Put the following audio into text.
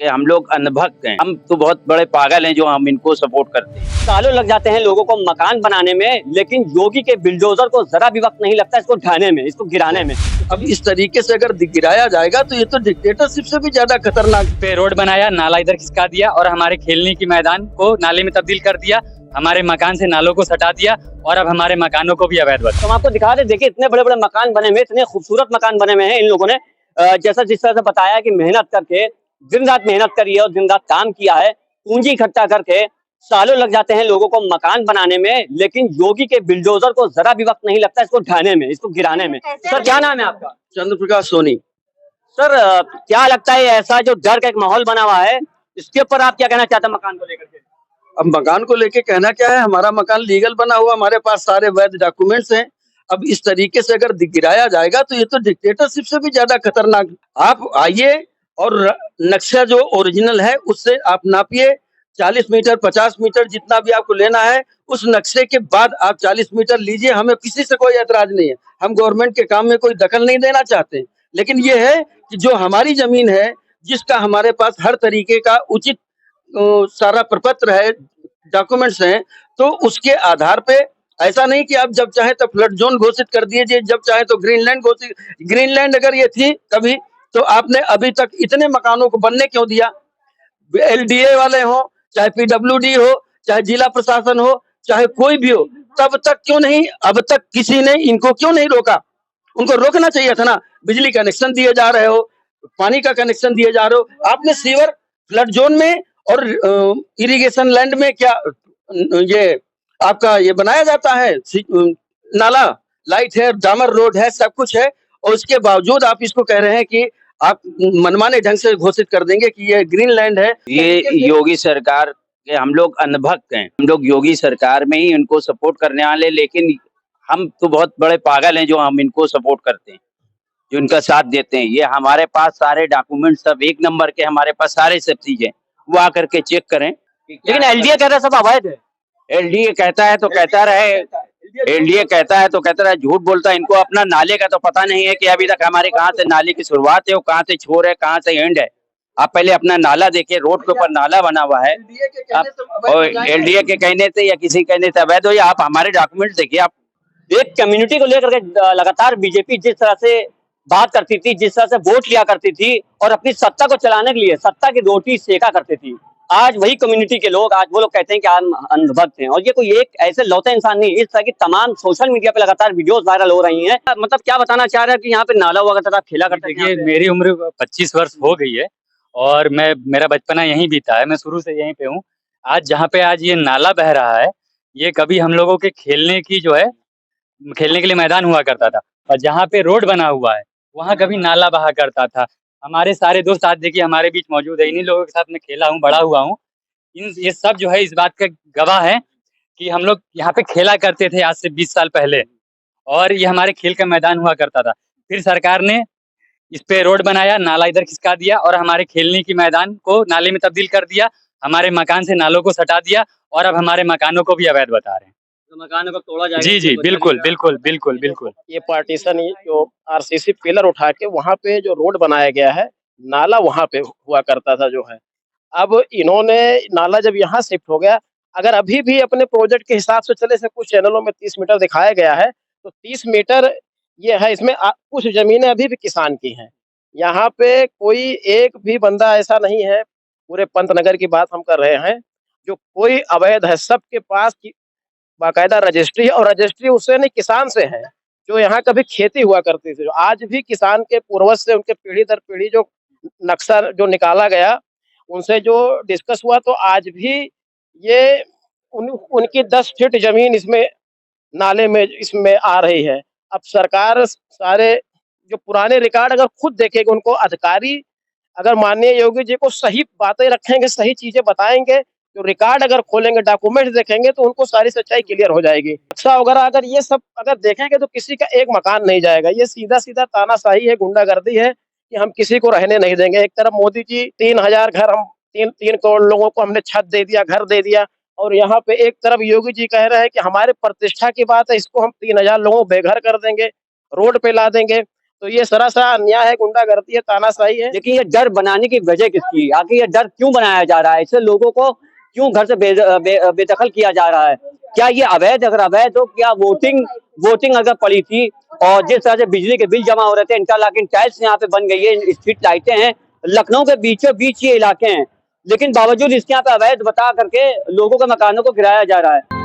कि हम लोग अंधभक्त हैं। हम तो बहुत बड़े पागल हैं जो हम इनको सपोर्ट करते हैं। सालों लग जाते हैं लोगों को मकान बनाने में, लेकिन योगी के बिल्डोजर को जरा भी वक्त नहीं लगता इसको ढाने में, इसको गिराने में। अब इस तरीके से अगर गिराया जाएगा तो ये तो डिक्टेटरशिप से भी ज्यादा खतरनाक। पे रोड बनाया, नाला इधर खिसका दिया और हमारे खेलने की मैदान को नाले में तब्दील कर दिया। हमारे मकान से नालों को सटा दिया और अब हमारे मकानों को भी अवैध बना। तो हम आपको दिखा रहे, देखिए इतने बड़े बड़े मकान बने हुए, इतने खूबसूरत मकान बने हुए हैं इन लोगों ने। जैसा जिस तरह से बताया कि मेहनत करके, दिन रात मेहनत करी है और दिन रात काम किया है, पूंजी इकट्ठा करके सालों लग जाते हैं लोगों को मकान बनाने में, लेकिन योगी के बिल्डोजर को जरा भी वक्त नहीं लगता इसको ढाने में, इसको गिराने में। सर क्या नाम है आपका? चंद्र प्रकाश सोनी। सर क्या लगता है ऐसा जो डर का एक माहौल बना हुआ है, इसके ऊपर आप क्या कहना चाहते हैं मकान को लेकर के? अब मकान को लेके कहना क्या है, हमारा मकान लीगल बना हुआ, हमारे पास सारे वैध डॉक्यूमेंट्स हैं। अब इस तरीके से अगर गिराया जाएगा तो ये तो डिक्टेटरशिप से भी ज्यादा खतरनाक। आप आइए और नक्शा जो ओरिजिनल है उससे आप नापिए, 40 मीटर 50 मीटर जितना भी आपको लेना है, उस नक्शे के बाद आप 40 मीटर लीजिए। हमें किसी से कोई एतराज नहीं है, हम गवर्नमेंट के काम में कोई दखल नहीं देना चाहते, लेकिन ये है कि जो हमारी जमीन है, जिसका हमारे पास हर तरीके का उचित सारा प्रपत्र है, डॉक्यूमेंट्स हैं, तो उसके आधार पे ऐसा नहीं कि आप जब चाहे तो फ्लड जोन घोषित कर दीजिए, जब चाहे तो ग्रीनलैंड घोषित। ग्रीनलैंड अगर ये थी कभी, तो आपने अभी तक इतने मकानों को बनने क्यों दिया? एलडीए वाले हो, चाहे पीडब्ल्यूडी हो, चाहे जिला प्रशासन हो, चाहे कोई भी हो, तब तक क्यों नहीं, अब तक किसी ने इनको क्यों नहीं रोका? उनको रोकना चाहिए था ना। बिजली कनेक्शन दिए जा रहे हो, पानी का कनेक्शन दिए जा रहे हो, आपने सीवर फ्लड जोन में और इरिगेशन लैंड में क्या ये आपका ये बनाया जाता है? नाला, लाइट है, डामर रोड है, सब कुछ है, और उसके बावजूद आप इसको कह रहे हैं कि आप मनमाने ढंग से घोषित कर देंगे कि ये ग्रीन लैंड है। ये योगी सरकार के हम लोग अंधभक्त हैं। हम लोग योगी सरकार में ही इनको सपोर्ट करने वाले, लेकिन हम तो बहुत बड़े पागल हैं जो हम इनको सपोर्ट करते हैं, जो इनका साथ देते हैं। ये हमारे पास सारे डॉक्यूमेंट सब एक नंबर के, हमारे पास सारे सब चीजें, वो आकर के चेक करें। लेकिन एलडीए कह रहा है सब अवैध है। एलडीए कहता है तो कहता रहे, एलडीए कहता है तो कहता रहे, झूठ बोलता है। इनको अपना नाले का तो पता नहीं है कि अभी तक हमारे कहाँ से नाले की शुरुआत है और कहाँ से छोर है, कहाँ से एंड है। आप पहले अपना नाला देखिए, रोड के ऊपर नाला बना हुआ है। और एलडीए के कहने से या किसी कहने से अवैध हो, या आप हमारे डॉक्यूमेंट देखिए। आप एक कम्युनिटी को लेकर के लगातार बीजेपी जिस तरह से बात करती थी, जिस तरह से वोट लिया करती थी और अपनी सत्ता को चलाने के लिए सत्ता की रोटी सेका करती थी, आज वही कम्युनिटी के लोग, आज वो लोग कहते हैं कि हम अंधभक्त हैं। और ये कोई एक ऐसे लौते इंसान नहीं, इस तरह की तमाम सोशल मीडिया पे लगातार वीडियोस वायरल हो रही हैं। मतलब क्या बताना चाह रहे हैं कि यहाँ पे नाला हुआ करता था, खेला करते थे? देखिए, मेरी उम्र 25 वर्ष हो गई है और मेरा बचपना यहीं बीता है, मैं शुरू से यहीं पे हूँ। आज जहाँ पे आज ये नाला बह रहा है, ये कभी हम लोगों के खेलने की जो है, खेलने के लिए मैदान हुआ करता था। और जहाँ पे रोड बना हुआ है वहाँ कभी नाला बहा करता था। हमारे सारे दोस्त आज देखिए हमारे बीच मौजूद है, इन्हीं लोगों के साथ मैं खेला हूँ, बड़ा हुआ हूँ। ये सब जो है इस बात का गवाह है कि हम लोग यहाँ पे खेला करते थे आज से 20 साल पहले, और ये हमारे खेल का मैदान हुआ करता था। फिर सरकार ने इस पे रोड बनाया, नाला इधर खिसका दिया और हमारे खेलने की मैदान को नाले में तब्दील कर दिया। हमारे मकान से नालों को सटा दिया और अब हमारे मकानों को भी अवैध बता रहे हैं। तो मकानों को तोड़ा जाएगा। जी जी, बिल्कुल बिल्कुल बिल्कुल बिल्कुल। ये पार्टीशन जो आरसीसी पिलर उठा के वहां पे जो रोड बनाया गया है, नाला वहां पे हुआ करता था जो है। अब इन्होंने नाला जब यहाँ शिफ्ट हो गया, अगर अभी भी अपने प्रोजेक्ट के हिसाब से चले, से कुछ चैनलों में 30 मीटर दिखाया गया है, तो 30 मीटर ये है, इसमें कुछ जमीनें अभी भी किसान की हैं। यहाँ पे कोई एक भी बंदा ऐसा नहीं है, पूरे पंतनगर की बात हम कर रहे हैं, जो कोई अवैध है। सबके पास बाकायदा रजिस्ट्री है, और रजिस्ट्री उससे नहीं, किसान से है, जो यहाँ कभी खेती हुआ करती थी। जो आज भी किसान के पूर्वज से उनके पीढ़ी दर पीढ़ी जो नक्शा जो निकाला गया, उनसे जो डिस्कस हुआ, तो आज भी ये उनकी 10 फीट जमीन इसमें नाले में इसमें आ रही है। अब सरकार सारे जो पुराने रिकॉर्ड अगर खुद देखेगी, उनको अधिकारी अगर माननीय योगी जी को सही बातें रखेंगे, सही चीजें बताएंगे, जो रिकॉर्ड अगर खोलेंगे, डॉक्यूमेंट्स देखेंगे, तो उनको सारी सच्चाई क्लियर हो जाएगी। नक्शा वगैरह अगर ये सब अगर देखेंगे तो किसी का एक मकान नहीं जाएगा। ये सीधा सीधा तानाशाही है, गुंडागर्दी है कि हम किसी को रहने नहीं देंगे। एक तरफ मोदी जी 3000 घर, हम 3 करोड़ लोगों को हमने छत दे दिया, घर दे दिया, और यहाँ पे एक तरफ योगी जी कह रहे हैं कि हमारे प्रतिष्ठा की बात है, इसको हम 3000 लोगों को बेघर कर देंगे, रोड पे ला देंगे। तो ये सरासर अन्याय है, गुंडागर्दी है, तानाशाही है। लेकिन ये डर बनाने की वजह किसकी है? आखिर ये डर क्यों बनाया जा रहा है? इससे लोगों को क्यों घर से बेदखल किया जा रहा है? क्या ये अवैध? अगर अवैध हो, क्या वोटिंग अगर पड़ी थी और जिस तरह से बिजली के बिल जमा हो रहे थे, इंटरलॉकिंग टाइल्स यहाँ पे बन गई है, स्ट्रीट लाइटें हैं, लखनऊ के बीचों बीच ये इलाके हैं, लेकिन बावजूद इसके यहाँ पे अवैध बता करके लोगों के मकानों को गिराया जा रहा है।